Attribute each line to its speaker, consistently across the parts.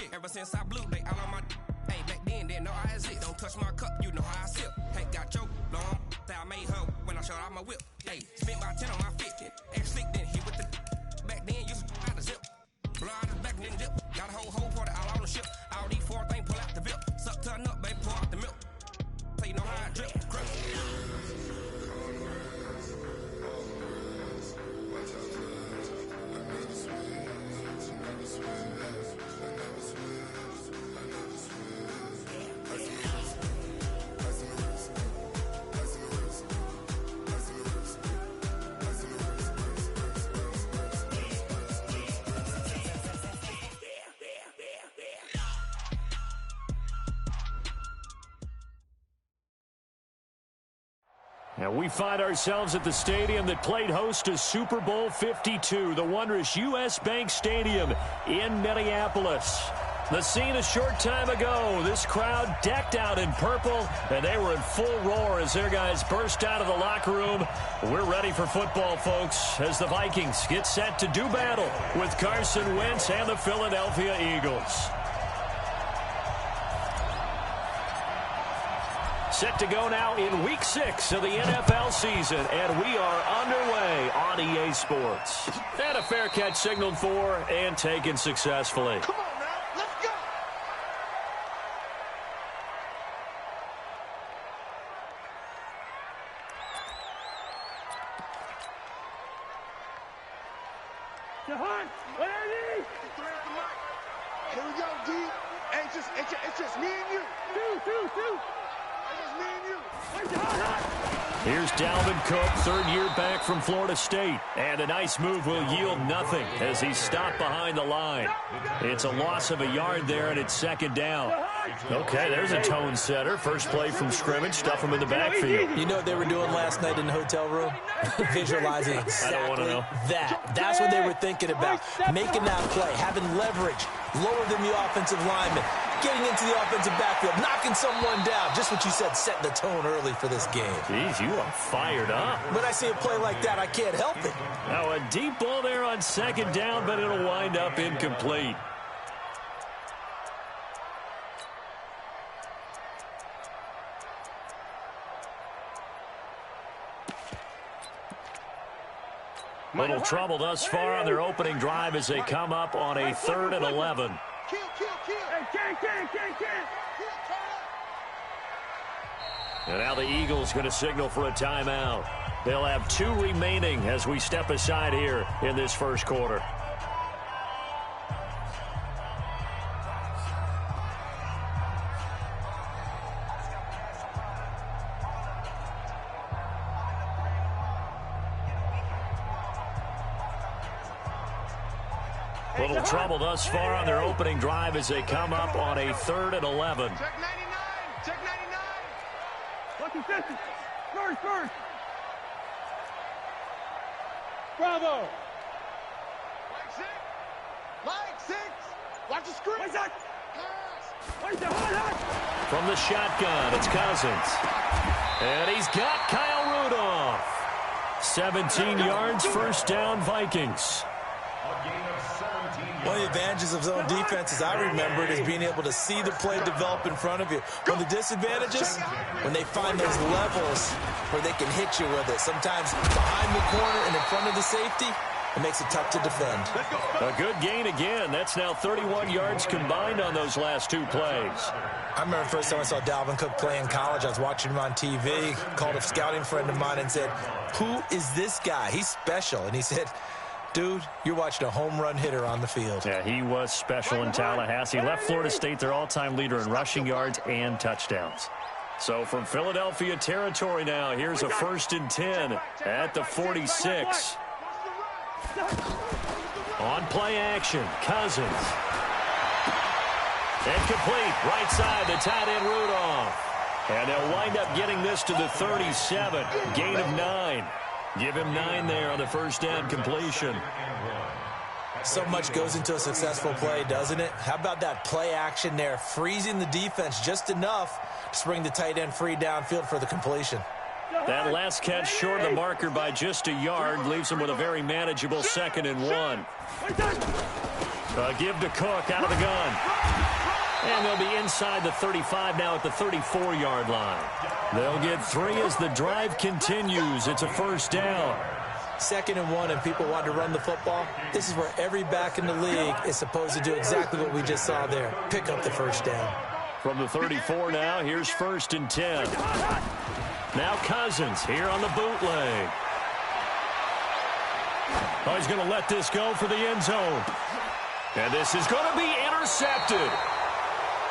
Speaker 1: shit. Ever since I blew, they all on my hey, back then, didn't know I exist. Don't touch my cup, you know how I sip. Hey, got your long, say I made her when I showed out my whip. Hey, spent my 10 on my 50. Ex-slick, then hit with the back then, used to out the zip. Blow out the back, then dip. Got a whole party all on the ship. All these 4 things, pull out the VIP. Suck, turn up, baby, pour out the milk. So you know how I drip. Grip.
Speaker 2: And we find ourselves at the stadium that played host to Super Bowl 52, the wondrous U.S. Bank Stadium in Minneapolis. The scene a short time ago, this crowd decked out in purple, and they were in full roar as their guys burst out of the locker room. We're ready for football, folks, as the Vikings get set to do battle with Carson Wentz and the Philadelphia Eagles. Set to go now in Week 6 of the NFL season, and we are underway on EA Sports. And a fair catch signaled for and taken successfully.
Speaker 3: Come on now, let's go! Here we go, D. It's just me and you. Two.
Speaker 2: Here's Dalvin Cook, third-year back from Florida State. And a nice move will yield nothing as he's stopped behind the line. It's a loss of a yard there, and it's second down. Okay, there's a tone setter. First play from scrimmage, stuff him in the backfield.
Speaker 4: You know what they were doing last night in the hotel room? Visualizing exactly that. That's what they were thinking about. Making that play, having leverage, lower than the offensive lineman, getting into the offensive backfield, knocking someone down. Just what you said, setting the tone early for this game.
Speaker 2: Jeez, you are fired up.
Speaker 4: When I see a play like that, I can't help it.
Speaker 2: Now a deep ball there on second down, but it'll wind up incomplete. Little trouble thus far on their opening drive as they come up on a 3rd and 11.
Speaker 3: Kill.
Speaker 2: And now the Eagles going to signal for a timeout. They'll have 2 remaining as we step aside here in this first quarter. Little trouble thus far on their opening drive as they come up on a 3rd and 11.
Speaker 3: Check 99.
Speaker 5: What's the distance? First. Bravo.
Speaker 3: Like six. Watch the screen.
Speaker 2: From the shotgun, it's Cousins. And he's got Kyle Rudolph. 17 yards, first down, Vikings.
Speaker 4: One of the advantages of zone defense, as I remember it, is being able to see the play develop in front of you. One of the disadvantages, when they find those levels where they can hit you with it. Sometimes behind the corner and in front of the safety, it makes it tough to defend.
Speaker 2: A good gain again. That's now 31 yards combined on those last 2 plays.
Speaker 4: I remember the first time I saw Dalvin Cook play in college. I was watching him on TV, called a scouting friend of mine and said, "Who is this guy? He's special." And he said, "Dude, you're watching a home run hitter on the field."
Speaker 2: Yeah, he was special in Tallahassee. Left Florida State their all-time leader in rushing yards and touchdowns. So from Philadelphia territory now, here's a 1st and 10 at the 46. On play action, Cousins. Incomplete, right side, the tight end Rudolph. And they'll wind up getting this to the 37, gain of 9. Give him 9 there on the first down completion.
Speaker 4: So much goes into a successful play, doesn't it? How about that play action there, freezing the defense just enough to bring the tight end free downfield for the completion.
Speaker 2: That last catch short of the marker by just a yard leaves him with a very manageable 2nd and 1. Give to Cook out of the gun. And they'll be inside the 35 now at the 34-yard line. They'll get 3 as the drive continues. It's a first down.
Speaker 4: 2nd and 1, and people want to run the football. This is where every back in the league is supposed to do exactly what we just saw there. Pick up the first down.
Speaker 2: From the 34 now, here's 1st and 10. Now Cousins here on the bootleg. Oh, he's going to let this go for the end zone. And this is going to be intercepted.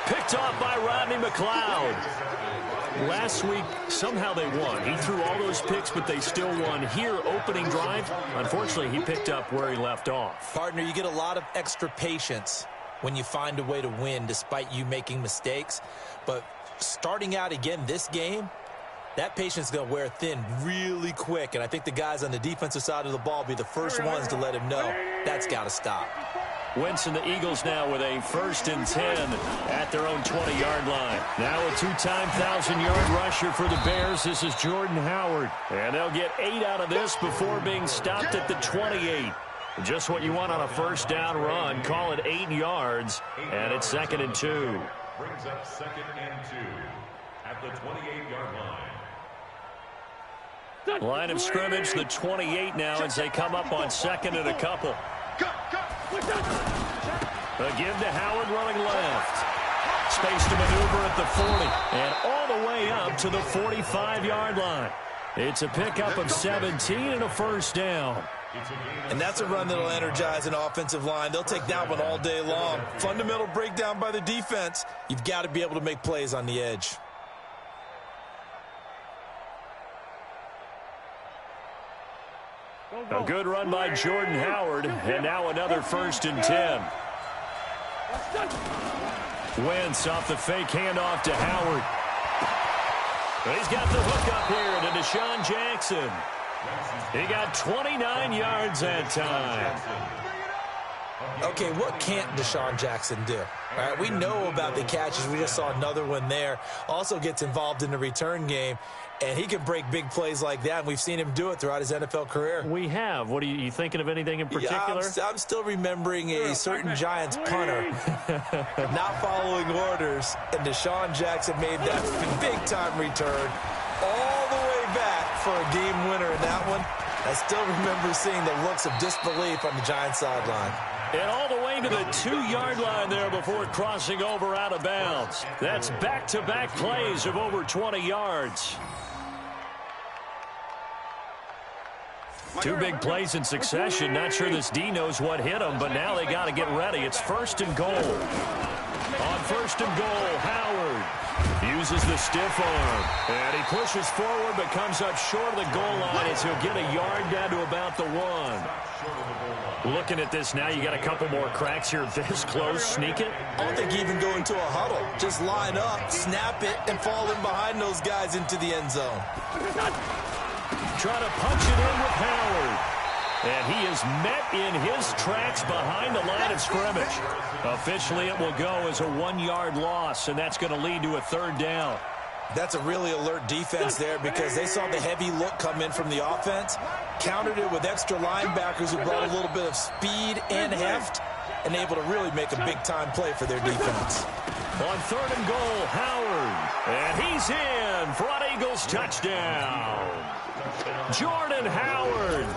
Speaker 2: Picked off by Rodney McLeod. Last week, somehow they won. He threw all those picks, but they still won. Here, opening drive, unfortunately, he picked up where he left off.
Speaker 4: Partner, you get a lot of extra patience when you find a way to win despite you making mistakes. But starting out again this game, that patience is going to wear thin really quick. And I think the guys on the defensive side of the ball will be the first ones to let him know that's got to stop.
Speaker 2: Wentz and the Eagles now with a 1st and 10 at their own 20-yard line. Now a 2-time 1,000-yard rusher for the Bears. This is Jordan Howard. And they'll get 8 out of this before being stopped at the 28. Just what you want on a first down run. Call it 8 yards, and it's 2nd and 2.
Speaker 6: Brings up 2nd and 2 at the 28-yard line.
Speaker 2: Line of scrimmage, the 28 now as they come up on 2nd and a couple. A give to Howard running left. Space to maneuver at the 40 and all the way up to the 45-yard line. It's a pickup of 17 and a first down.
Speaker 4: And that's a run that'll energize an offensive line. They'll take that one all day long. Fundamental breakdown by the defense. You've got to be able to make plays on the edge.
Speaker 2: A good run by Jordan Howard, and now another 1st and 10. Wentz off the fake handoff to Howard. He's got the hook up here to Deshaun Jackson. He got 29 yards that time.
Speaker 4: Okay, what can't Deshaun Jackson do? All right, we know about the catches. We just saw another one there. Also gets involved in the return game, and he can break big plays like that, and we've seen him do it throughout his NFL career.
Speaker 2: We have. What are you thinking of anything in particular?
Speaker 4: Yeah, I'm still remembering a certain Giants punter not following orders, and Deshaun Jackson made that big-time return all the way back for a game winner in that one. I still remember seeing the looks of disbelief on the Giants sideline.
Speaker 2: And all the way to the 2-yard line there before crossing over out of bounds. That's back-to-back plays of over 20 yards. 2 big plays in succession. Not sure this D knows what hit him, but now they got to get ready. It's 1st and goal. On 1st and goal, Howard uses the stiff arm. And he pushes forward but comes up short of the goal line as he'll get a yard down to about the 1. Looking at this now, you got a couple more cracks here this close. Sneak it?
Speaker 4: I don't think you even go into a huddle. Just line up, snap it, and fall in behind those guys into the end zone.
Speaker 2: Try to punch it in with Howard. And he is met in his tracks behind the line of scrimmage. Officially, it will go as a 1-yard loss, and that's going to lead to a 3rd down.
Speaker 4: That's a really alert defense there because they saw the heavy look come in from the offense, countered it with extra linebackers who brought a little bit of speed and heft, and able to really make a big-time play for their defense.
Speaker 2: On 3rd and goal, Howard. And he's in for an Eagles touchdown. Jordan Howard,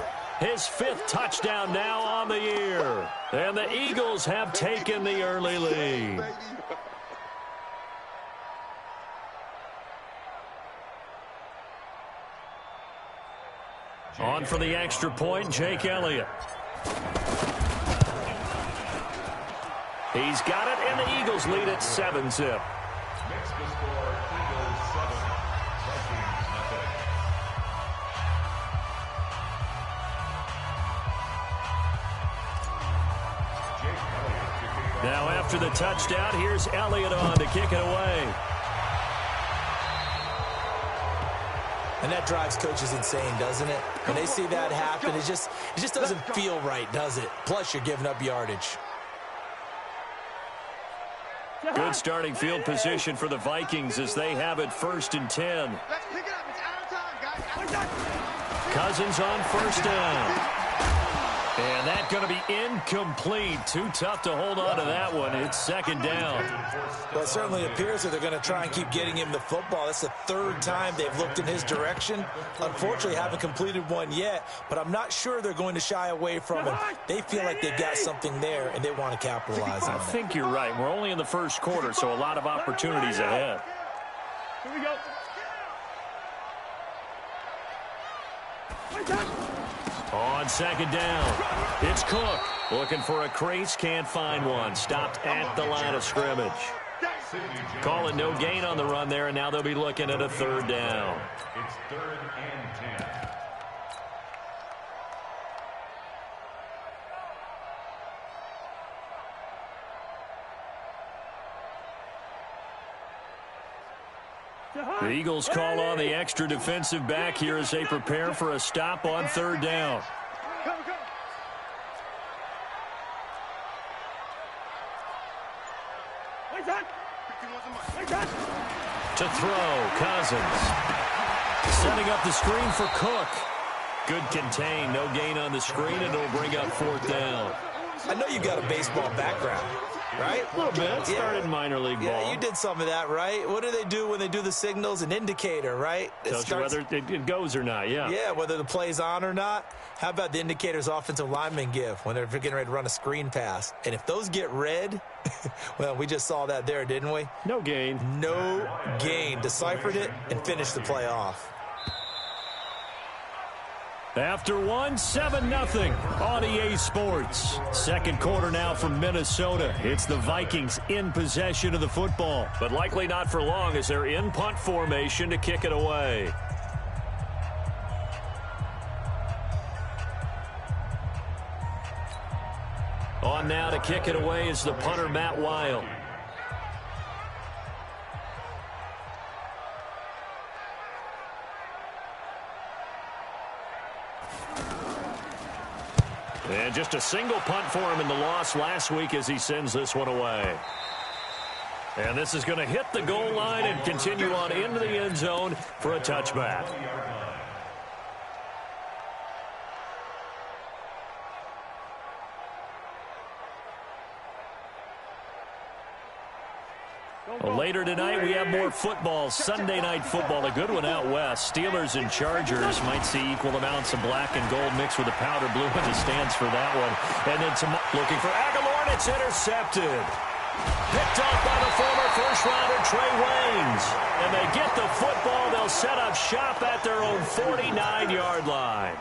Speaker 2: his 5th touchdown now on the year. And the Eagles have taken the early lead. On for the extra point, Jake Elliott. He's got it, and the Eagles lead at 7-zip.
Speaker 6: Next to score, Eagles 7, Vikings nothing.
Speaker 2: Now after the touchdown, here's Elliott on to kick it away.
Speaker 4: And that drives coaches insane, doesn't it? When they see that happen, it just doesn't feel right, does it? Plus, you're giving up yardage.
Speaker 2: Good starting field position for the Vikings as they have it 1st and 10.
Speaker 3: Let's pick it up. It's our time, guys.
Speaker 2: Cousins on 1st down. And that's going to be incomplete. Too tough to hold on to that one. It's second down.
Speaker 4: Well, it certainly appears that they're going to try and keep getting him the football. That's the third time they've looked in his direction. Unfortunately, haven't completed one yet, but I'm not sure they're going to shy away from him. They feel like they've got something there, and they want to capitalize on it.
Speaker 2: I think you're right. We're only in the first quarter, so a lot of opportunities ahead.
Speaker 5: Here we go.
Speaker 2: On second down, it's Cook. Looking for a crease, can't find one. Stopped at the line of scrimmage. Calling no gain on the run there, and now they'll be looking at a third down.
Speaker 6: It's 3rd and 10.
Speaker 2: The Eagles call on the extra defensive back here as they prepare for a stop on third down. To throw, Cousins. Setting up the screen for Cook. Good contain, no gain on the screen, and it'll bring up fourth down.
Speaker 4: I know you got a baseball background, right?
Speaker 2: A little bit. Started minor league ball.
Speaker 4: Yeah, you did some of that, right? What do they do when they do the signals? An indicator, right?
Speaker 2: Tells you whether it goes or not, yeah.
Speaker 4: Yeah, whether the play's on or not. How about the indicators offensive linemen give when they're getting ready to run a screen pass? And if those get red, well, we just saw that there, didn't we?
Speaker 2: No gain.
Speaker 4: No gain. Deciphered it and finished the play off.
Speaker 2: After 7-0 on EA Sports. Second quarter now from Minnesota. It's the Vikings in possession of the football, but likely not for long as they're in punt formation to kick it away. On now to kick it away is the punter, Matt Weil. And just a single punt for him in the loss last week as he sends this one away. And this is going to hit the goal line and continue on into the end zone for a touchback. Well, later tonight, we have more football, Sunday night football, a good one out west. Steelers and Chargers might see equal amounts of black and gold mixed with a powder blue in the stands for that one. And then looking for Aguilar, and it's intercepted. Picked off by the former first-rounder Trey Waynes. And they get the football. They'll set up shop at their own 49-yard line.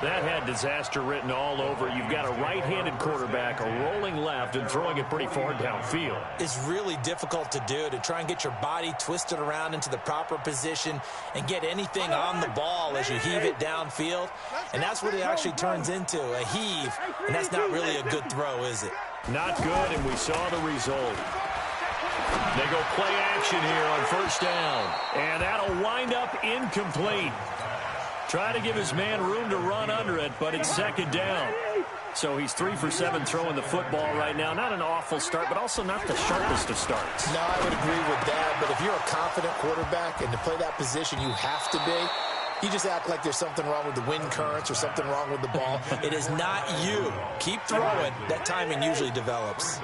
Speaker 2: That had disaster written all over. You've got a right-handed quarterback, a rolling left, and throwing it pretty far downfield.
Speaker 4: It's really difficult to do, to try and get your body twisted around into the proper position and get anything on the ball as you heave it downfield. And that's what it actually turns into, a heave. And that's not really a good throw, is it?
Speaker 2: Not good, and we saw the result. They go play action here on first down. And that'll wind up incomplete. Trying to give his man room to run under it, but it's second down. So he's 3 for 7 throwing the football right now. Not an awful start, but also not the sharpest of starts.
Speaker 7: No, I would agree with that. But if you're a confident quarterback and to play that position, you have to be. You just act like there's something wrong with the wind currents or something wrong with the ball.
Speaker 4: It is not you. Keep throwing. That timing usually develops.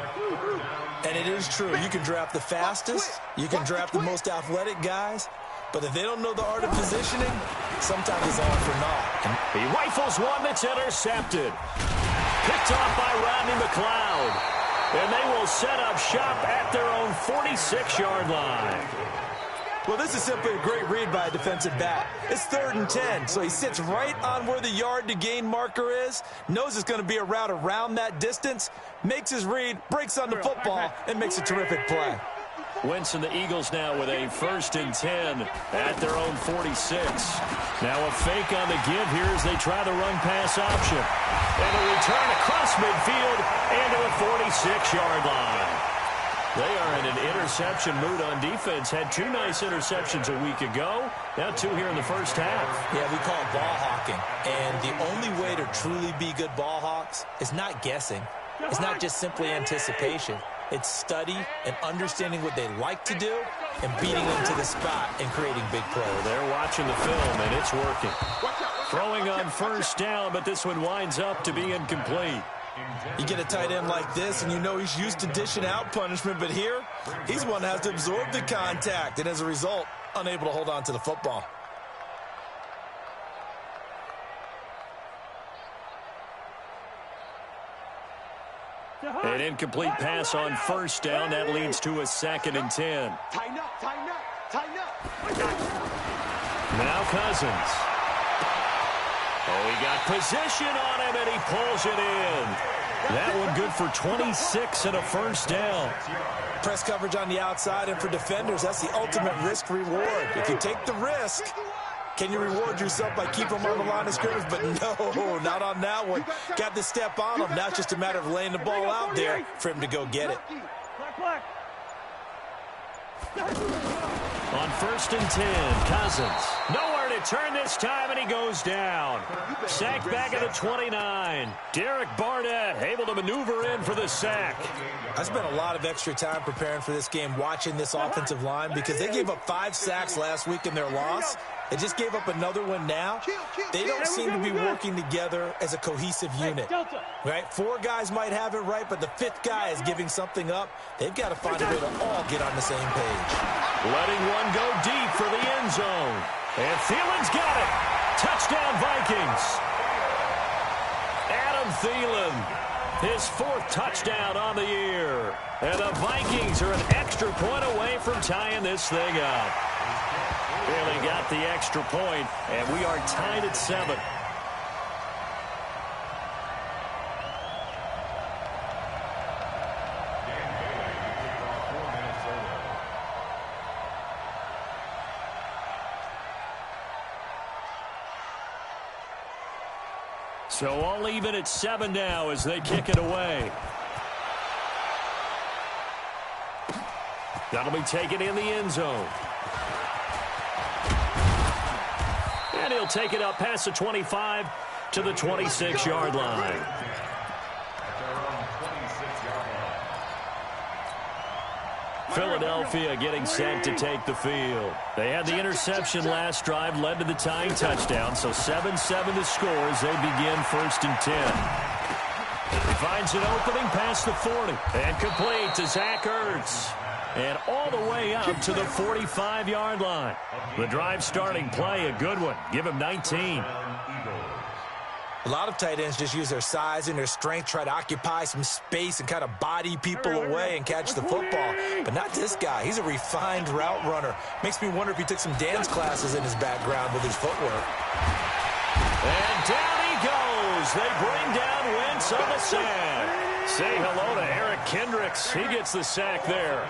Speaker 4: And it is true. You can draft the fastest. You can draft the most athletic guys. But if they don't know the art of positioning, sometimes it's all for naught.
Speaker 2: He rifles one that's intercepted. Picked off by Rodney McLeod. And they will set up shop at their own 46-yard line.
Speaker 4: Well, this is simply a great read by a defensive back. It's 3rd and 10, so he sits right on where the yard-to-gain marker is, knows it's going to be a route around that distance, makes his read, breaks on the football, and makes a terrific play.
Speaker 2: Wentz and the Eagles now with a 1st and 10 at their own 46. Now a fake on the give here as they try the run-pass option. And a return across midfield and to a 46-yard line. They are in an interception mood on defense. Had 2 nice interceptions a week ago. Now 2 here in the first half.
Speaker 4: Yeah, we call it ball hawking. And the only way to truly be good ball hawks is not guessing. It's not just simply anticipation. It's study and understanding what they like to do and beating them to the spot and creating big plays.
Speaker 2: They're watching the film, and it's working. Throwing on first down, but this one winds up to be incomplete.
Speaker 4: You get a tight end like this, and you know he's used to dishing out punishment, but here, he's one that has to absorb the contact, and as a result, unable to hold on to the football.
Speaker 2: An incomplete pass on first down. That leads to a 2nd and 10.
Speaker 3: Tighten up, tighten up, tighten up.
Speaker 2: Now Cousins. Oh, he got position on him, and he pulls it in. That one good for 26 and a first down.
Speaker 4: Press coverage on the outside, and for defenders, that's the ultimate risk-reward. If you take the risk, can you reward yourself by keeping them on the line of scrimmage? But no, not on that one. Got to step on him. Now it's just a matter of laying the ball out there for him to go get it.
Speaker 2: On 1st and 10, Cousins. Nowhere to turn this time, and he goes down. Sacked back at the 29. Derek Barnett able to maneuver in for the sack.
Speaker 4: I spent a lot of extra time preparing for this game, watching this offensive line, because they gave up 5 sacks last week in their loss. They just gave up another one now. They don't seem to be working together as a cohesive unit. Right? 4 guys might have it right, but the 5th guy is giving something up. They've got to find a way to all get on the same page.
Speaker 2: Letting one go deep for the end zone. And Thielen's got it. Touchdown, Vikings. Adam Thielen, his 4th touchdown on the year. And the Vikings are an extra point away from tying this thing up. Really got the extra point, and we are tied at 7. So all even at 7 now as they kick it away. That'll be taken in the end zone. And he'll take it up past the 25 to the 26-yard line. Philadelphia getting set to take the field. They had the interception last drive, led to the tying touchdown, so 7-7 the score as they begin 1st and 10. He finds an opening past the 40 and complete to Zach Ertz. And all the way up to the 45-yard line. The drive starting play, a good one. Give him 19.
Speaker 4: A lot of tight ends just use their size and their strength, try to occupy some space and kind of body people away and catch the football. But not this guy. He's a refined route runner. Makes me wonder if he took some dance classes in his background with his footwork.
Speaker 2: And down he goes. They bring down Wentz on the sack. Say hello to Eric Kendricks. He gets the sack there.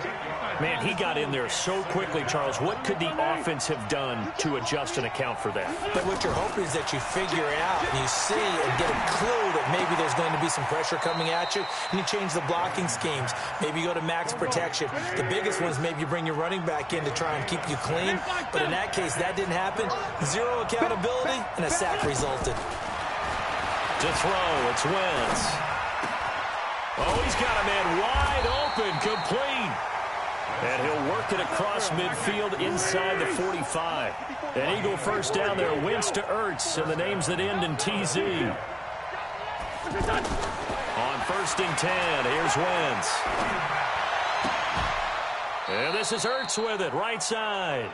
Speaker 2: Man, he got in there so quickly, Charles. What could the offense have done to adjust and account for that?
Speaker 4: But what you're hoping is that you figure out and you see and get a clue that maybe there's going to be some pressure coming at you, and you change the blocking schemes. Maybe you go to max protection. The biggest one is maybe you bring your running back in to try and keep you clean. But in that case, that didn't happen. 0 accountability, and a sack resulted.
Speaker 2: To throw, it's Wentz. Oh, he's got a man wide open, complete. And he'll work it across midfield inside the 45. An Eagle first down there, Wentz to Ertz, and the names that end in TZ. On 1st and 10, here's Wentz. And this is Ertz with it, right side.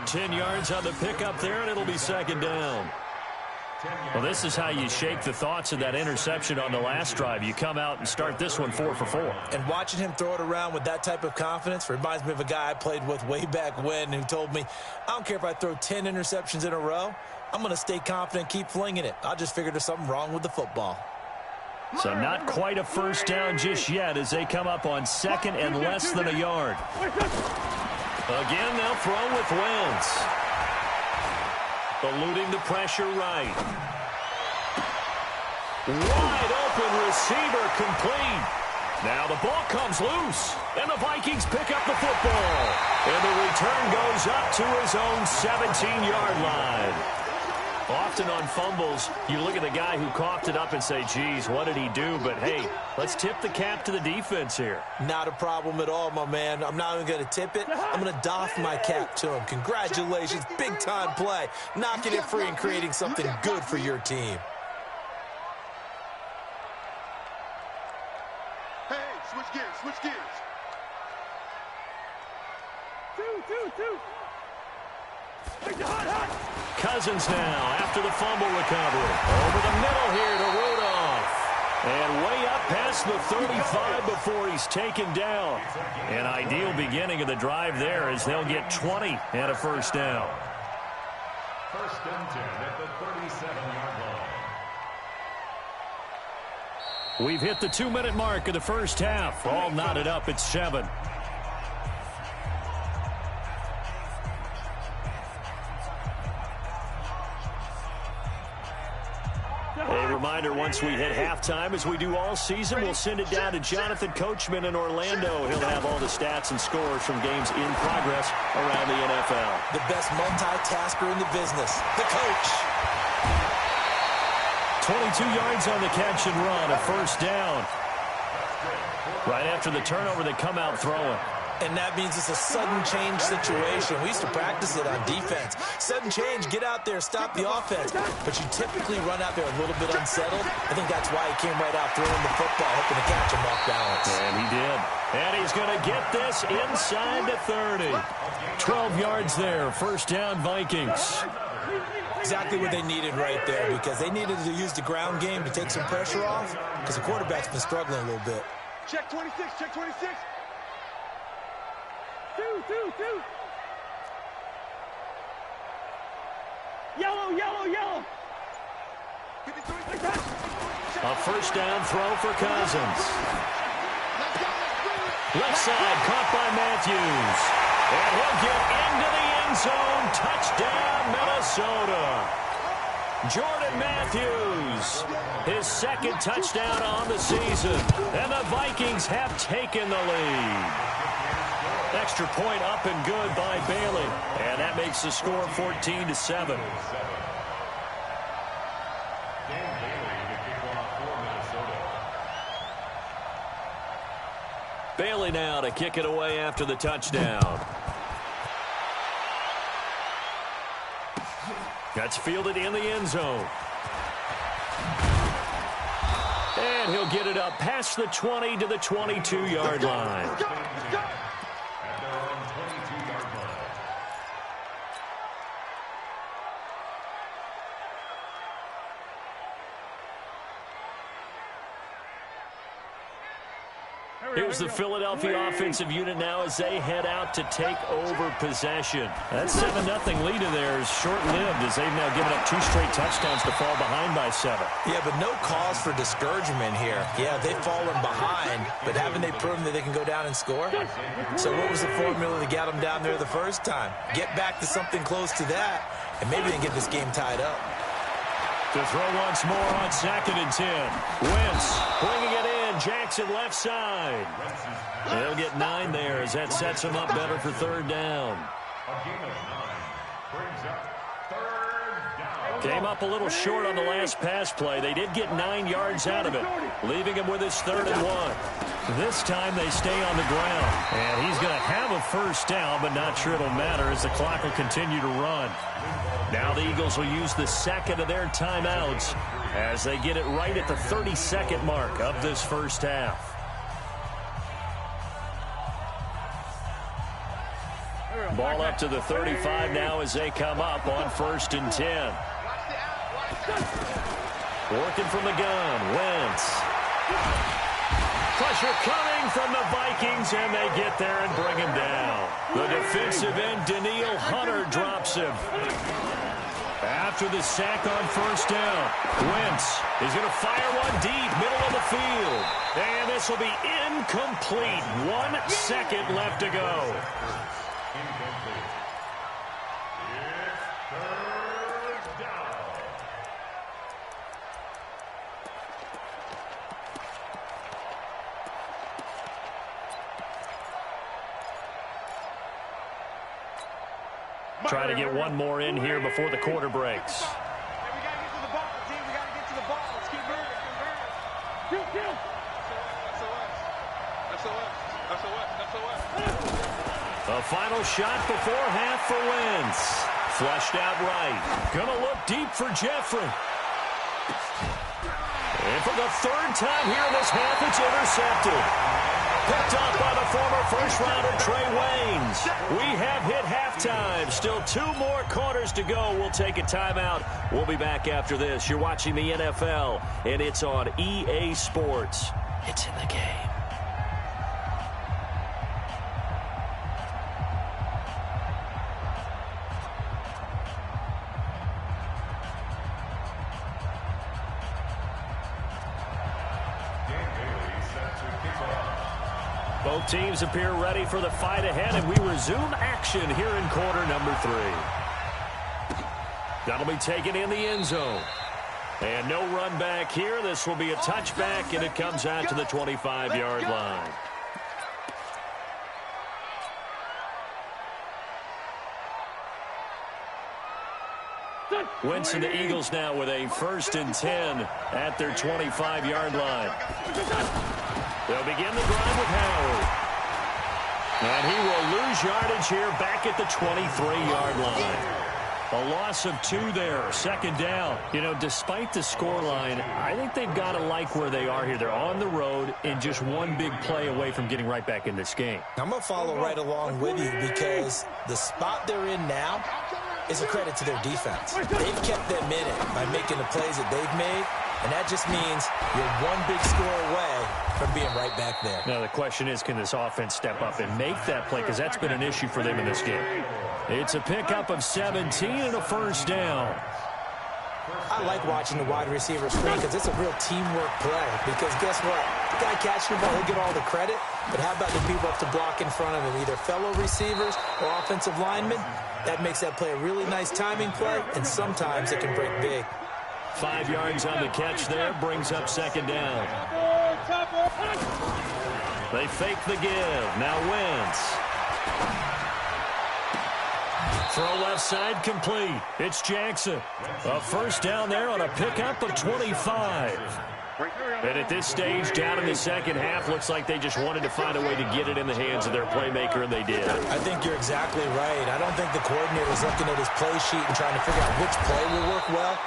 Speaker 2: 10 yards on the pickup there, and it'll be 2nd down. Well, this is how you shake the thoughts of that interception on the last drive. You come out and start this one 4 for 4.
Speaker 4: And watching him throw it around with that type of confidence reminds me of a guy I played with way back when who told me, I don't care if I throw 10 interceptions in a row. I'm going to stay confident, keep flinging it. I'll just figure there's something wrong with the football.
Speaker 2: So not quite a first down just yet as they come up on 2nd and less than a yard. Again, they'll throw with Wentz. Eluding the pressure right. Wide open receiver complete. Now the ball comes loose, and the Vikings pick up the football. And the return goes up to his own 17-yard line. Often on fumbles, you look at the guy who coughed it up and say, geez, what did he do? But, hey, let's tip the cap to the defense here.
Speaker 4: Not a problem at all, my man. I'm not even going to tip it. I'm going to doff my cap to him. Congratulations. Big-time play. Knocking it free and creating something good for your team.
Speaker 3: Hey, switch gears, switch gears. Two.
Speaker 2: Cousins now after the fumble recovery. Over the middle here to Rudolph. And way up past the 35 before he's taken down. An ideal beginning of the drive there as they'll get 20 and a first down.
Speaker 6: First and 10 at the 37-yard line.
Speaker 2: We've hit the 2-minute mark of the first half. All knotted up at 7. A reminder, once we hit halftime, as we do all season, we'll send it down to Jonathan Coachman in Orlando. He'll have all the stats and scores from games in progress around the NFL.
Speaker 4: The best multitasker in the business, the coach.
Speaker 2: 22 yards on the catch and run, a first down. Right after the turnover, they come out throwing.
Speaker 4: And that means it's a sudden change situation. We used to practice it on defense. Sudden change, get out there, stop the offense. But you typically run out there a little bit unsettled. I think that's why he came right out throwing the football, hoping to catch him off balance.
Speaker 2: And he did. And he's going to get this inside the 30. 12 yards there, first down Vikings.
Speaker 4: Exactly what they needed right there, because they needed to use the ground game to take some pressure off, because the quarterback's been struggling a little bit.
Speaker 3: Check 26, check 26. Two. Yellow.
Speaker 2: A first down throw for Cousins. Left side caught by Matthews. And he'll get into the end zone. Touchdown, Minnesota. Jordan Matthews, his second touchdown on the season. And the Vikings have taken the lead. Extra point up and good by Bailey. And that makes the score 14-7. Bailey now to kick it away after the touchdown. That's fielded in the end zone. And he'll get it up past the 20 to the 22-yard line. Here's the Philadelphia offensive unit now as they head out to take over possession. That 7-0 lead of theirs short-lived as they've now given up 2 straight touchdowns to fall behind by 7.
Speaker 4: Yeah, but no cause for discouragement here. Yeah, they've fallen behind, but haven't they proven that they can go down and score? So what was the formula to get them down there the first time? Get back to something close to that, and maybe they can get this game tied up.
Speaker 2: To throw once more on 2nd and 10. Wentz bringing it in. Jackson left side. They'll get 9 there as that sets him up better for 3rd down.
Speaker 6: A gain of 9 brings up 3rd down.
Speaker 2: Came up a little short on the last pass play. They did get 9 yards out of it, leaving him with his 3rd and 1. This time they stay on the ground. And he's going to have a first down, but not sure it'll matter as the clock will continue to run. Now the Eagles will use the second of their timeouts as they get it right at the 32nd mark of this first half. Ball up to the 35 now as they come up on 1st and 10. Working from the gun, Wentz. Pressure coming from the Vikings, and they get there and bring him down. The defensive end, Daniil Hunter, drops him. After the sack on 1st down, Wentz is going to fire one deep, middle of the field. And this will be incomplete. 1 second left to go.
Speaker 6: Incomplete. It's 3rd down.
Speaker 2: Try to get one more in here before the quarter breaks. final shot before half for Wentz. Flushed out right. Gonna look deep for Jeffrey. And for the third time here in this half, it's intercepted. Picked up by the former first-rounder Trey Waynes. We have hit halftime. Still 2 more quarters to go. We'll take a timeout. We'll be back after this. You're watching the NFL, and it's on EA Sports. It's in the game. Both teams appear ready for the fight ahead, and we resume action here in quarter number 3. That'll be taken in the end zone. And no run back here. This will be a touchback, and it comes out to the 25-yard line. Wentz and the Eagles now with a 1st and 10 at their 25-yard line. They'll begin the drive with Howard. And he will lose yardage here back at the 23-yard line. A loss of 2 there, 2nd down. You know, despite the scoreline, I think they've got to like where they are here. They're on the road and just one big play away from getting right back in this game.
Speaker 4: I'm going to follow right along with you because the spot they're in now is a credit to their defense. They've kept them in it by making the plays that they've made, and that just means you're one big score away from being right back there.
Speaker 2: Now, the question is, can this offense step up and make that play? Because that's been an issue for them in this game. It's a pickup of 17 and a 1st down.
Speaker 4: I like watching the wide receiver screen because it's a real teamwork play. Because guess what? The guy catching the ball, he'll get all the credit. But how about the people up to block in front of him, either fellow receivers or offensive linemen? That makes that play a really nice timing play, and sometimes it can break big.
Speaker 2: 5 yards on the catch there, brings up 2nd down. They fake the give. Now Wentz. Throw left side complete. It's Jackson. A 1st down there on a pickup of 25. And at this stage, down in the 2nd half, looks like they just wanted to find a way to get it in the hands of their playmaker, and they did.
Speaker 4: I think you're exactly right. I don't think the coordinator is looking at his play sheet and trying to figure out which play will work well.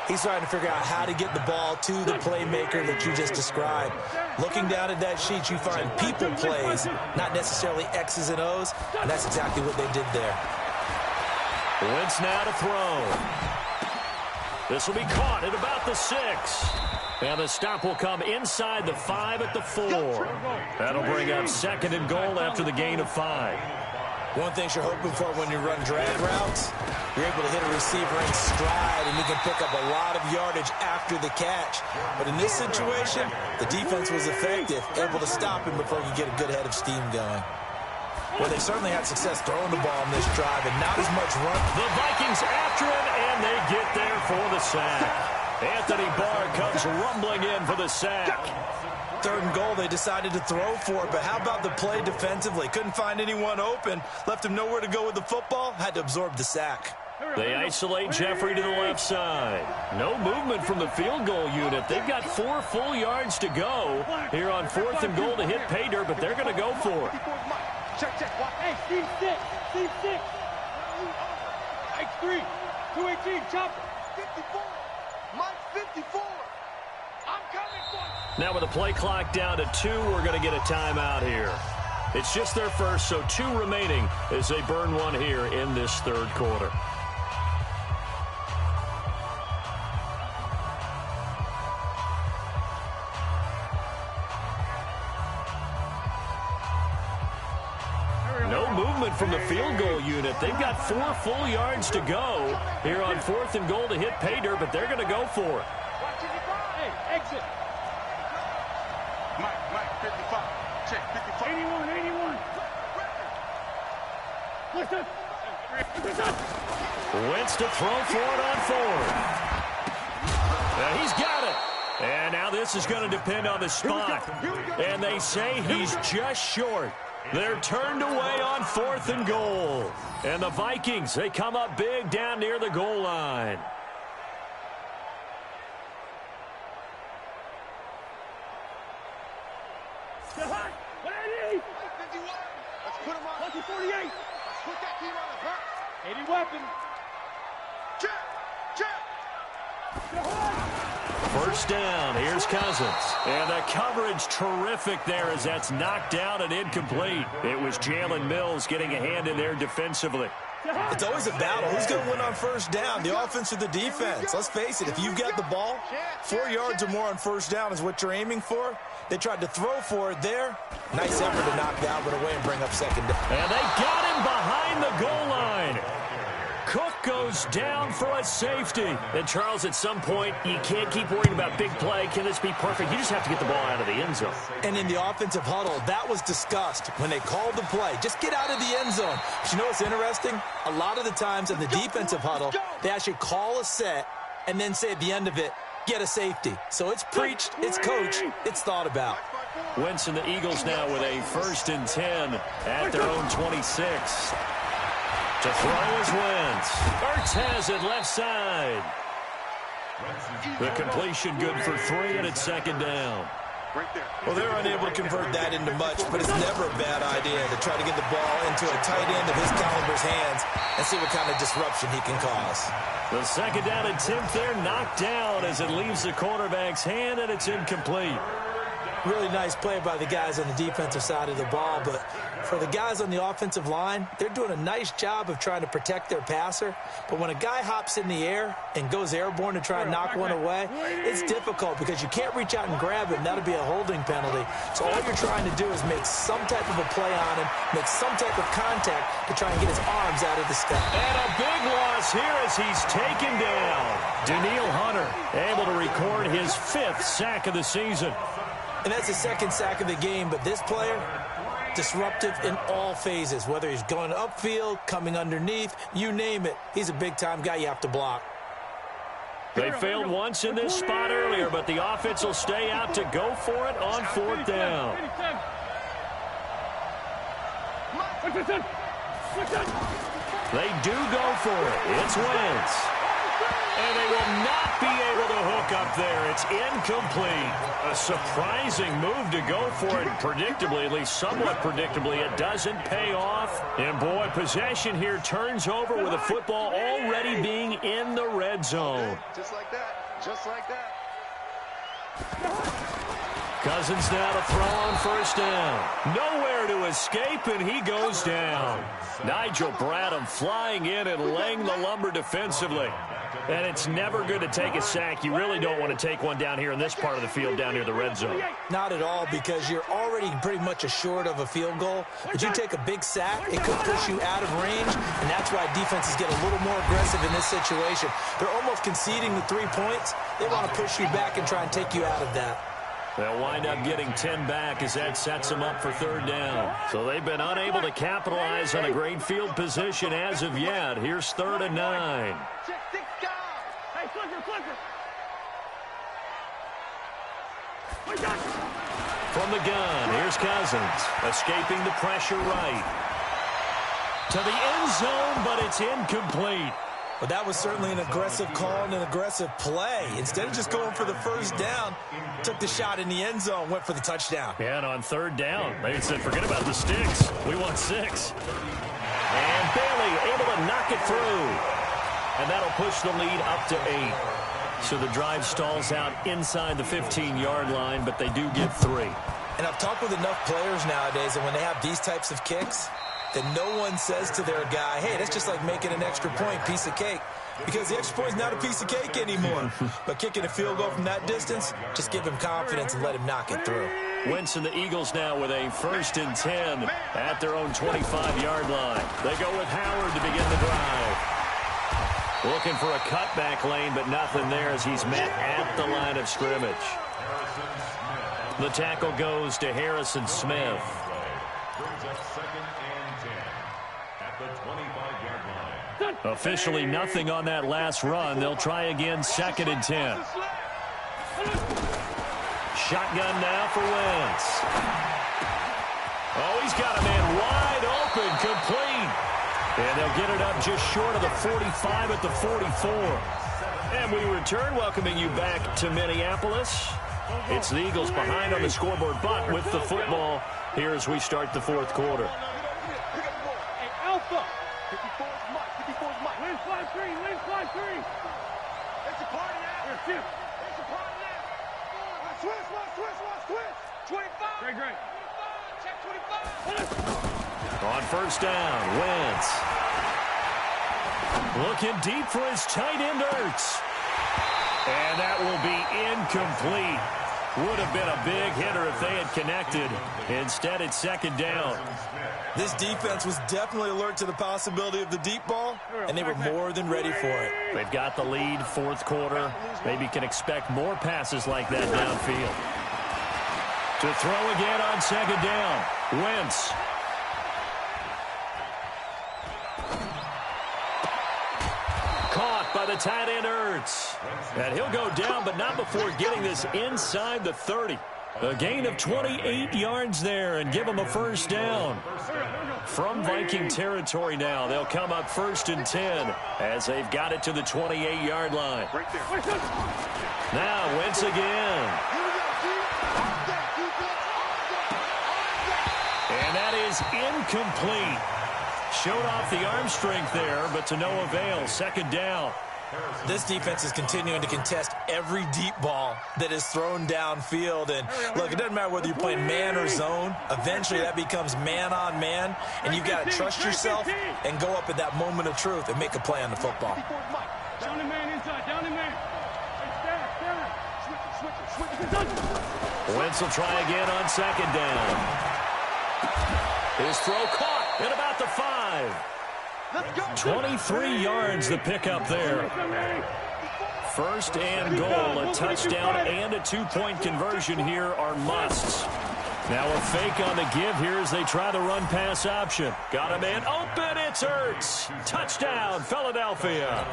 Speaker 4: He's trying to figure out how to get the ball to the playmaker that you just described. Looking down at that sheet, you find people plays, not necessarily X's and O's, and that's exactly what they did there.
Speaker 2: Wentz now to throw. This will be caught at about the 6. And the stop will come inside the 5 at the 4. That'll bring up 2nd and goal after the gain of 5.
Speaker 4: One thing you're hoping for when you run drag routes, you're able to hit a receiver in stride, and you can pick up a lot of yardage after the catch. But in this situation, the defense was effective, able to stop him before you get a good head of steam going. Well, they certainly had success throwing the ball on this drive, and not as much run.
Speaker 2: The Vikings after him, and they get there for the sack. Anthony Barr comes rumbling in for the sack.
Speaker 4: 3rd and goal, they decided to throw for it, but how about the play defensively? Couldn't find anyone open, left him nowhere to go with the football, had to absorb the sack.
Speaker 2: They isolate Jeffrey to the left side. No movement from the field goal unit. They've got 4 full yards to go here on 4th and goal to hit pay dirt, but they're going to go for it.
Speaker 5: Check. Hey, Steve 6. Steve 6. X3. 218. Chopper.
Speaker 3: 54. Mike 54. I'm coming for you.
Speaker 2: Now with the play clock down to 2, we're going to get a timeout here. It's just their first, so 2 remaining as they burn one here in this 3rd quarter. No movement from the field goal unit. They've got 4 full yards to go here on 4th and goal to hit pay dirt, but they're going to go for it.
Speaker 5: Hey, exit.
Speaker 3: Mike 55. Check 55.
Speaker 5: 81. Listen.
Speaker 2: Wentz to throw for it on 4th. Now he's got it. And now this is going to depend on the spot. And they say he's just short. They're turned away on 4th and goal. And the Vikings, they come up big down near the goal line.
Speaker 5: Step high. 180.
Speaker 3: 51. Let's put him on.
Speaker 5: 48. Ready, weapon.
Speaker 3: Check.
Speaker 2: First down, here's Cousins. And the coverage terrific there as that's knocked out and incomplete. It was Jalen Mills getting a hand in there defensively.
Speaker 4: It's always a battle. Who's going to win on first down, the offense or the defense? Let's face it, if you've got the ball, 4 yards or more on first down is what you're aiming for. They tried to throw for it there. Nice effort to knock that one away and bring up second down.
Speaker 2: And they got him behind the goal line. Cook goes down for a safety. And, Charles, at some point, you can't keep worrying about big play. Can this be perfect? You just have to get the ball out of the end zone.
Speaker 4: And in the offensive huddle, that was discussed when they called the play. Just get out of the end zone. But you know what's interesting? A lot of the times in the defensive huddle, they actually call a set and then say at the end of it, get a safety. So it's preached, it's coached, it's thought about.
Speaker 2: Wentz and the Eagles now with a 1st and 10 at their own 26. To throw is Wentz. Ertz has it left side. The completion good for 3, and it's second down.
Speaker 4: Well, they're unable to convert that into much, but it's never a bad idea to try to get the ball into a tight end of his caliber's hands and see what kind of disruption he can cause.
Speaker 2: The second down attempt there knocked down as it leaves the quarterback's hand, and it's incomplete.
Speaker 4: Really nice play by the guys on the defensive side of the ball, but for the guys on the offensive line, they're doing a nice job of trying to protect their passer. But when a guy hops in the air and goes airborne to try and knock one away, it's difficult because you can't reach out and grab him. That'll be a holding penalty. So all you're trying to do is make some type of a play on him, make some type of contact to try and get his arms out of the sky.
Speaker 2: And a big loss here as he's taken down. Daniil Hunter able to record his 5th sack of the season.
Speaker 4: And that's the 2nd sack of the game, but this player, disruptive in all phases, whether he's going upfield, coming underneath, you name it. He's a big-time guy you have to block.
Speaker 2: They failed once in this spot earlier, but the offense will stay out to go for it on 4th down. They do go for it. It's Wentz. And they will not be able to hook up there. It's incomplete. A surprising move to go for it predictably, at least somewhat predictably. It doesn't pay off. And, boy, possession here turns over with the football already being in the red zone.
Speaker 3: Just like that. Just like that.
Speaker 2: Cousins now to throw on first down. Nowhere to escape, and he goes down. Nigel Bradham flying in and laying the lumber defensively. And it's never good to take a sack. You really don't want to take one down here in this part of the field, down near the red zone.
Speaker 4: Not at all, because you're already pretty much assured of a field goal. But you take a big sack, it could push you out of range, and that's why defenses get a little more aggressive in this situation. They're almost conceding the 3 points. They want to push you back and try and take you out of that.
Speaker 2: They'll wind up getting 10 back as that sets them up for 3rd down. So they've been unable to capitalize on a great field position as of yet. Here's 3rd and 9.
Speaker 5: Hey, flipper.
Speaker 2: From the gun, here's Cousins, escaping the pressure right. To the end zone, but it's incomplete.
Speaker 4: But that was certainly an aggressive call and an aggressive play. Instead of just going for the first down, took the shot in the end zone, went for the touchdown.
Speaker 2: Yeah, and on 3rd down, they said, forget about the sticks. We want 6. And Bailey able to knock it through. And that'll push the lead up to 8. So the drive stalls out inside the 15-yard line, but they do get 3.
Speaker 4: And I've talked with enough players nowadays, and when they have these types of kicks, that no one says to their guy, hey, that's just like making an extra point, piece of cake. Because the extra point is not a piece of cake anymore. But kicking a field goal from that distance, just give him confidence and let him knock it through.
Speaker 2: Wentz and the Eagles now with a 1st and 10 at their own 25-yard line. They go with Howard to begin the drive. Looking for a cutback lane, but nothing there as he's met at the line of scrimmage. The tackle goes to Harrison Smith. Officially nothing on that last run. They'll try again, 2nd and 10. Shotgun now for Wentz. Oh, he's got a man wide open, complete. And they'll get it up just short of the 45 at the 44. And we return, welcoming you back to Minneapolis. It's the Eagles behind on the scoreboard, but with the football here as we start the 4th quarter.
Speaker 3: 54's Mike. 54's Mike.
Speaker 5: Win 5-3. Win 5-3.
Speaker 3: It's a party now.
Speaker 5: Here, shift.
Speaker 3: It's a party now. Switch. 25.
Speaker 5: Great.
Speaker 3: Check 25.
Speaker 2: On first down, Wentz. Looking deep for his tight end, Ertz. And that will be incomplete. Would have been a big hitter if they had connected. Instead, it's second down.
Speaker 4: This defense was definitely alert to the possibility of the deep ball, and they were more than ready for it.
Speaker 2: They've got the lead, fourth quarter. Maybe can expect more passes like that downfield. To throw again on second down, Wentz. Caught by the tight end, Ertz. And he'll go down, but not before getting this inside the 30. A gain of 28 yards there and give them a first down. From Viking territory now, they'll come up first and 10 as they've got it to the 28-yard line. Now Wentz again. And that is incomplete. Showed off the arm strength there, but to no avail. Second down.
Speaker 4: This defense is continuing to contest every deep ball that is thrown downfield. And look, it doesn't matter whether you're playing man or zone. Eventually that becomes man on man. And you've got to trust yourself and go up at that moment of truth and make a play on the football.
Speaker 5: Down the man inside. Down the man.
Speaker 2: Wentz will try again on second down. His throw caught at about the 5. 23 yards the pickup there. First and goal, a touchdown and a two-point conversion here are musts. Now a fake on the give here as they try the run-pass option. Got a man open, it's Ertz. Touchdown, Philadelphia.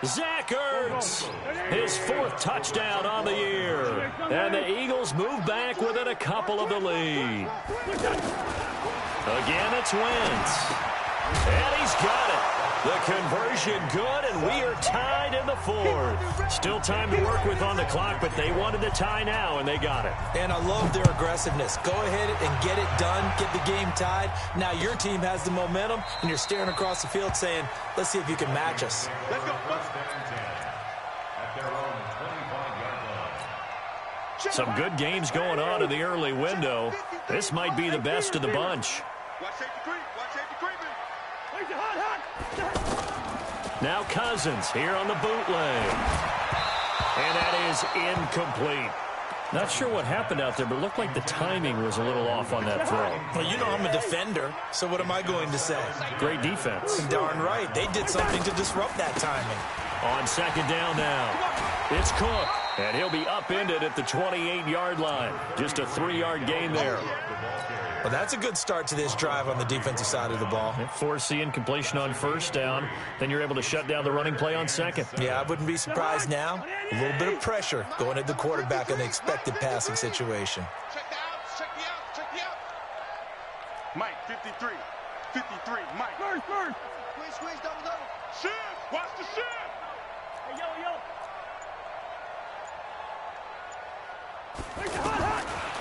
Speaker 2: Zach Ertz, his fourth touchdown on the year. And the Eagles move back within a couple of the lead. Again, it's Wentz. And he's got it. The conversion good, and we are tied in the fourth. Still time to work with on the clock, but they wanted the tie now, and they got it.
Speaker 4: And I love their aggressiveness. Go ahead and get it done, get the game tied. Now your team has the momentum, and you're staring across the field saying, let's see if you can match us.
Speaker 3: Let's go.
Speaker 2: Some good games going on in the early window. This might be the best of the bunch.
Speaker 3: Watch safety creep.
Speaker 2: Now Cousins here on the bootleg. And that is incomplete. Not sure what happened out there, but it looked like the timing was a little off on that throw.
Speaker 4: Well, you know I'm a defender, so what am I going to say?
Speaker 2: Great defense.
Speaker 4: Darn right. They did something to disrupt that timing.
Speaker 2: On second down now, it's Cook. And he'll be upended at the 28-yard line. Just a 3-yard gain there.
Speaker 4: Well, that's a good start to this drive on the defensive side of the ball.
Speaker 2: Force the incompletion on first down. Then you're able to shut down the running play on second.
Speaker 4: Yeah, I wouldn't be surprised now. A little bit of pressure going at the quarterback in the expected passing situation.
Speaker 3: Check the out. Mike, 53. 53, Mike.
Speaker 5: First.
Speaker 3: Squeeze, double. Shift. Watch the shift.
Speaker 5: Hey, yo.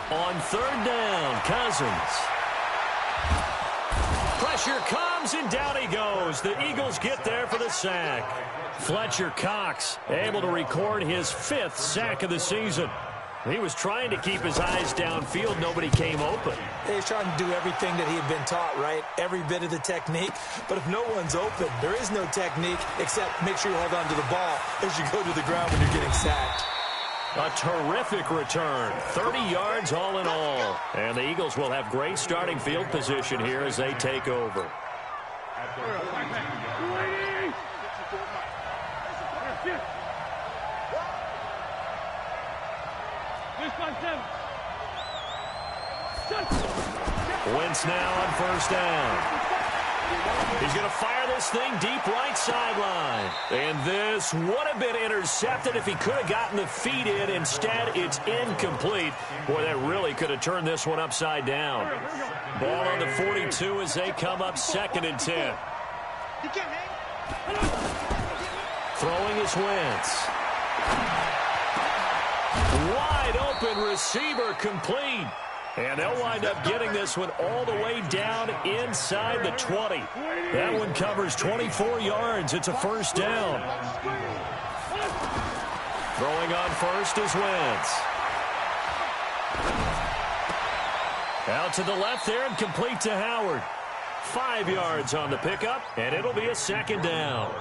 Speaker 2: On third down, Cousins. Pressure comes, and down he goes. The Eagles get there for the sack. Fletcher Cox able to record his 5th sack of the season. He was trying to keep his eyes downfield. Nobody came open.
Speaker 4: He was trying to do everything that he had been taught, right? Every bit of the technique. But if no one's open, there is no technique except make sure you hold on to the ball as you go to the ground when you're getting sacked.
Speaker 2: A terrific return. 30 yards all in all. And the Eagles will have great starting field position here as they take over. Wentz now on first down. He's going to fire this thing deep right sideline. And this would have been intercepted if he could have gotten the feet in. Instead, it's incomplete. Boy, that really could have turned this one upside down. Ball on the 42 as they come up second and 10. Throwing is Wentz. Wide open receiver complete. And they'll wind up getting this one all the way down inside the 20. That one covers 24 yards. It's a first down. Throwing on first is Wentz. Out to the left there and complete to Howard. 5 yards on the pickup, and it'll be a second down.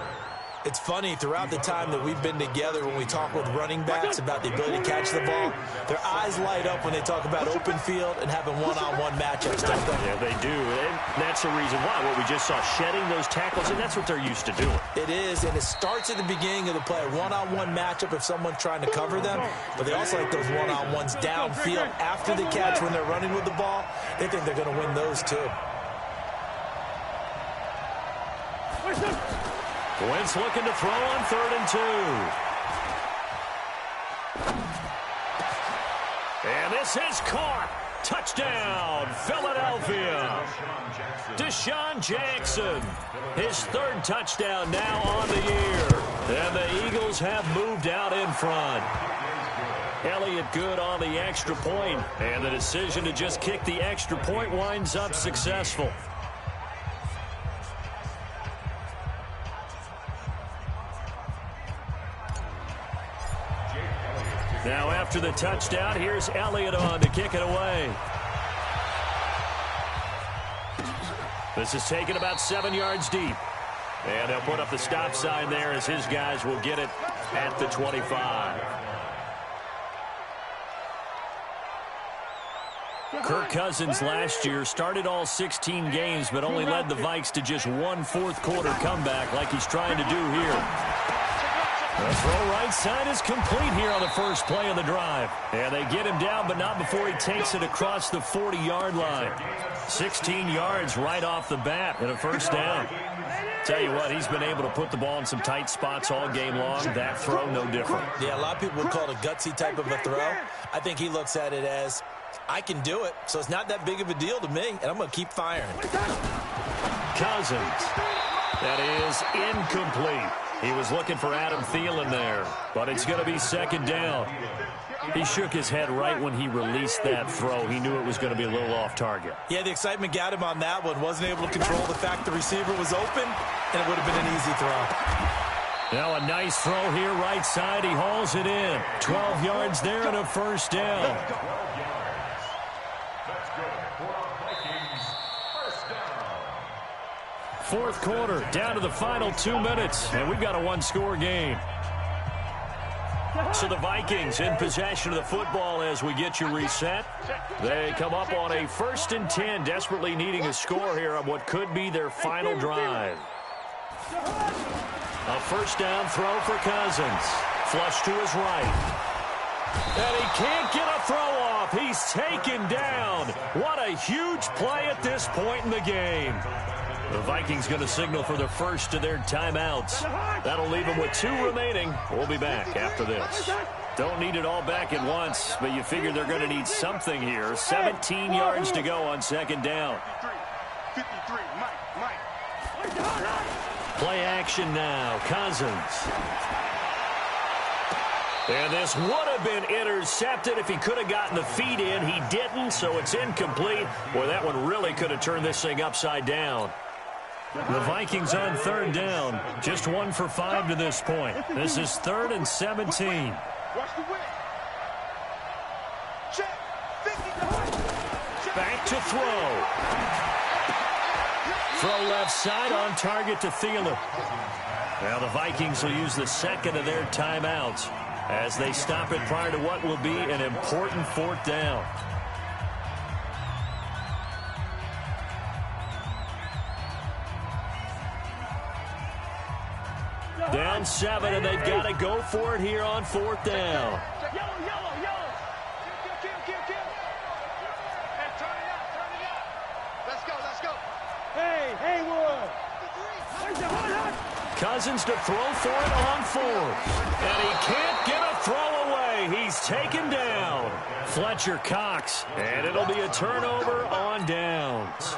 Speaker 4: It's funny, throughout the time that we've been together, when we talk with running backs about the ability to catch the ball, their eyes light up when they talk about open field and having one-on-one matchups, don't they?
Speaker 2: Yeah, they do, and that's the reason why. What we just saw, shedding those tackles, and that's what they're used to doing.
Speaker 4: It is, and it starts at the beginning of the play, a one-on-one matchup if someone's trying to cover them, but they also like those one-on-ones downfield after the catch when they're running with the ball. They think they're going to win those, too.
Speaker 2: Wentz looking to throw on 3rd and 2. And this is caught. Touchdown, Philadelphia. Deshaun Jackson, his 3rd touchdown now on the year. And the Eagles have moved out in front. Elliott good on the extra point, and the decision to just kick the extra point winds up successful. Now after the touchdown, here's Elliott on to kick it away. This is taken about 7 yards deep. And they'll put up the stop sign there as his guys will get it at the 25. Kirk Cousins last year started all 16 games but only led the Vikes to just one fourth-quarter comeback like he's trying to do here. The throw right side is complete here on the first play of the drive. And they get him down, but not before he takes it across the 40-yard line. 16 yards right off the bat and a first down. Tell you what, he's been able to put the ball in some tight spots all game long. That throw, no different. Yeah, a lot of people would call it a gutsy type of a throw. I think he looks at it as, I can do it, so it's not that big of a deal to me, and I'm going to keep firing. Cousins. That is incomplete. He was looking for Adam Thielen there, but it's going to be second down. He shook his head right when he released that throw. He knew it was going to be a little off target.
Speaker 4: Yeah, the excitement got him on that one. Wasn't able to control the fact the receiver was open, and it would have been an easy throw.
Speaker 2: Now a nice throw here right side. He hauls it in. 12 yards there and a first down. Fourth quarter, down to the final 2 minutes, and we've got a one-score game. So the Vikings in possession of the football as we get you reset. They come up on a 1st and 10, desperately needing a score here on what could be their final drive. A first down throw for Cousins. Flush to his right. And he can't get a throw off. He's taken down. What a huge play at this point in the game. The Vikings going to signal for the first of their timeouts. That'll leave them with 2 remaining. We'll be back after this. Don't need it all back at once, but you figure they're going to need something here. 17 yards to go on second down.
Speaker 3: 53, Mike.
Speaker 2: Play action now. Cousins. And this would have been intercepted if he could have gotten the feet in. He didn't, so it's incomplete. Boy, that one really could have turned this thing upside down. The Vikings on third down. Just 1 for 5 to this point. This is 3rd and 17.
Speaker 3: Watch the whip. Check. 50.
Speaker 2: Back to throw. Throw left side on target to Thielen. Now the Vikings will use the second of their timeouts as they stop it prior to what will be an important 4th down. Down 7, and they've got to go for it here on 4th down.
Speaker 5: Yellow. Kill.
Speaker 3: And turn it out. Let's go.
Speaker 5: Hey, Haywood.
Speaker 2: Cousins to throw for it on 4th. And he can't get a throw away. play. He's taken down. Fletcher Cox. And it'll be a turnover on downs.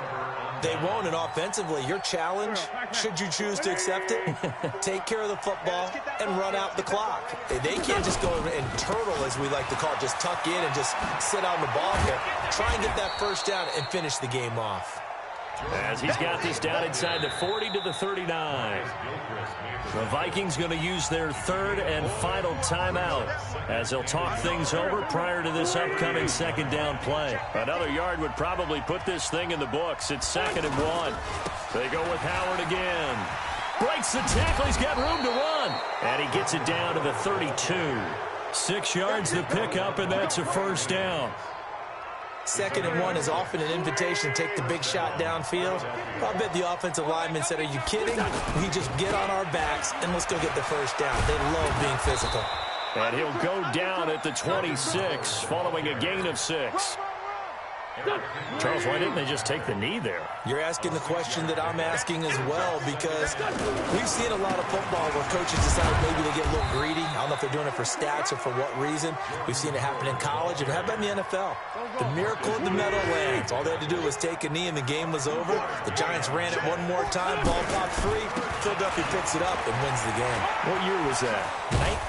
Speaker 4: They won't, and offensively, your challenge, should you choose to accept it, take care of the football and run out the clock. They can't just go and turtle, as we like to call it, just tuck in and just sit on the ball here. Try and get that first down and finish the game off.
Speaker 2: As he's got this down inside the 40 to the 39. The Vikings going to use their third and final timeout as they'll talk things over prior to this upcoming second down play. Another yard would probably put this thing in the books. It's 2nd and 1. They go with Howard again. Breaks the tackle. He's got room to run. And he gets it down to the 32. 6 yards to pick up, and that's a first down.
Speaker 4: 2nd and 1 is often an invitation to take the big shot downfield. I bet the offensive lineman said, are you kidding? We just get on our backs and let's go get the first down. They love being physical.
Speaker 2: And he'll go down at the 26 following a gain of 6. Charles, why didn't they just take the knee there?
Speaker 4: You're asking the question that I'm asking as well, because we've seen a lot of football where coaches decide maybe they get a little greedy. I don't know if they're doing it for stats or for what reason. We've seen it happen in college, and how about in the NFL? The miracle of the Meadowlands. All they had to do was take a knee, and the game was over. The Giants ran it one more time. Ball popped free. Philadelphia picks it up and wins the game.
Speaker 2: What year was that?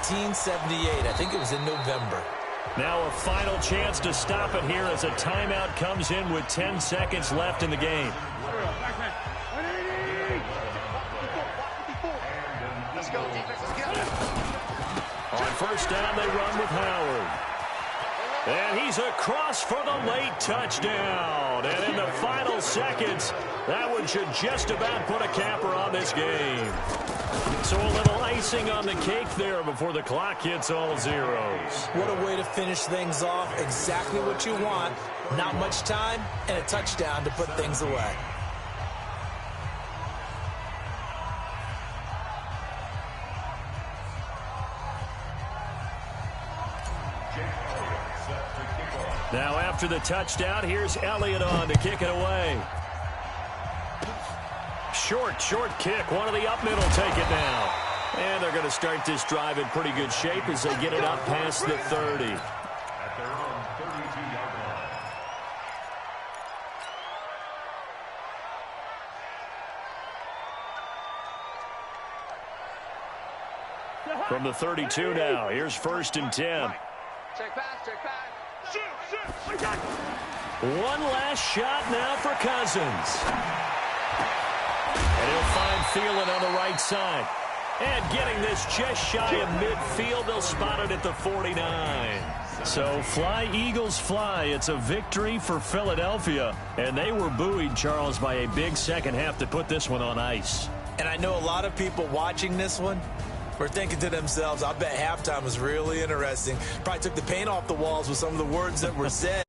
Speaker 4: 1978. I think it was in November.
Speaker 2: Now a final chance to stop it here as a timeout comes in with 10 seconds left in the game.
Speaker 3: Let's go, defense. Let's get it.
Speaker 2: On first down, they run with Howard. And he's across for the late touchdown. And in the final seconds, that one should just about put a capper on this game. So a little icing on the cake there before the clock hits all zeros.
Speaker 4: What a way to finish things off. Exactly what you want. Not much time and a touchdown to put things away.
Speaker 2: Now after the touchdown, here's Elliott on to kick it away. Short kick. One of the up middle take it now. And they're going to start this drive in pretty good shape as they get it up past the 30.
Speaker 6: At their own 32-yard line.
Speaker 2: From the 32 now, here's 1st and 10.
Speaker 5: Check pass. Shoot.
Speaker 2: One last shot now for Cousins. And he'll find Thielen on the right side. And getting this just shy of midfield, they'll spot it at the 49. So fly, Eagles, fly. It's a victory for Philadelphia. And they were buoyed, Charles, by a big second half to put this one on ice.
Speaker 4: And I know a lot of people watching this one were thinking to themselves, I bet halftime was really interesting. Probably took the paint off the walls with some of the words that were said.